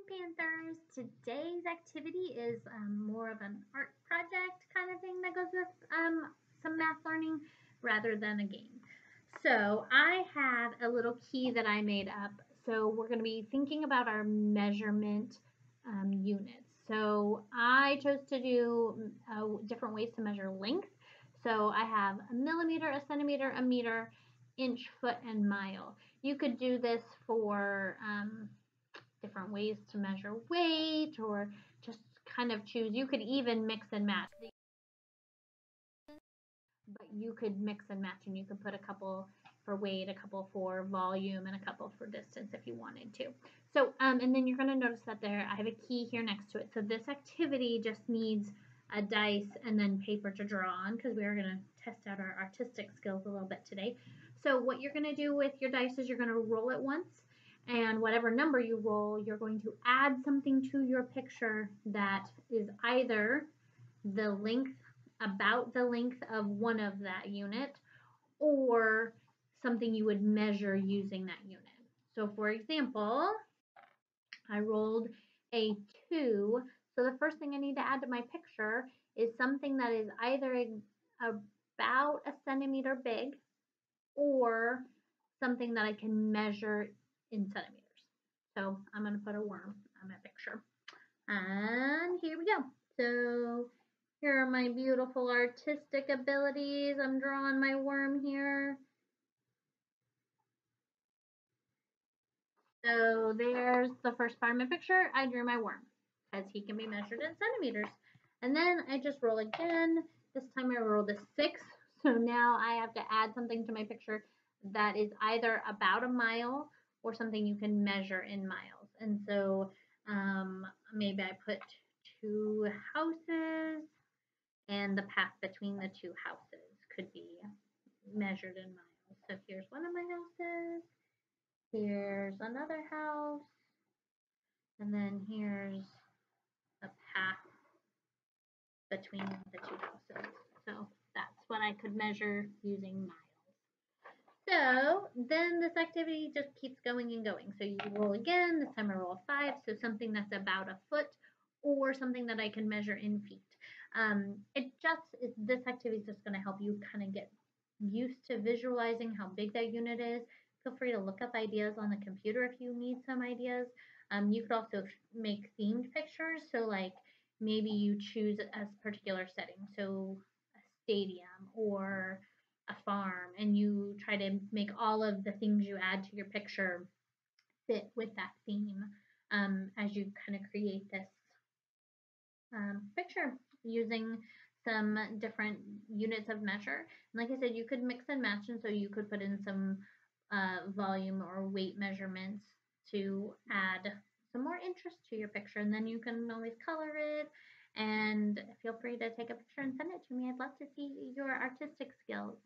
Panthers. Today's activity is more of an art project kind of thing that goes with some math learning rather than a game. So I have a little key that I made up. So we're going to be thinking about our measurement units. So I chose to do different ways to measure length. So I have a millimeter, a centimeter, a meter, inch, foot, and mile. You could do this for different ways to measure weight or just kind of choose. You could even mix and match, but you could mix and match and you could put a couple for weight, a couple for volume, and a couple for distance if you wanted to. So, and then you're going to notice that there, I have a key here next to it. So this activity just needs a dice and then paper to draw on because we are going to test out our artistic skills a little bit today. So what you're going to do with your dice is you're going to roll it once, and whatever number you roll, you're going to add something to your picture that is either the length, about the length of one of that unit, or something you would measure using that unit. So for example, I rolled a 2. So the first thing I need to add to my picture is something that is either about a centimeter big or something that I can measure in centimeters. So I'm going to put a worm on my picture. And here we go. So here are my beautiful artistic abilities. I'm drawing my worm here. So there's the first part of my picture. I drew my worm because he can be measured in centimeters. And then I just roll again. This time I rolled a 6. So now I have to add something to my picture that is either about a mile or something you can measure in miles. And so maybe I put 2 houses, and the path between the 2 houses could be measured in miles. So here's one of my houses. Here's another house. And then here's a path between the 2 houses. So that's what I could measure using miles. So then this activity just keeps going and going. So you roll again. This time I roll a 5. So something that's about a foot or something that I can measure in feet. This activity is just going to help you kind of get used to visualizing how big that unit is. Feel free to look up ideas on the computer if you need some ideas. You could also make themed pictures. So like maybe you choose a particular setting. So a stadium or a farm, and you try to make all of the things you add to your picture fit with that theme as you kind of create this picture using some different units of measure. And like I said, you could mix and match, and so you could put in some volume or weight measurements to add some more interest to your picture. And then you can always color it, and feel free to take a picture and send it to me. I'd love to see your artistic skills.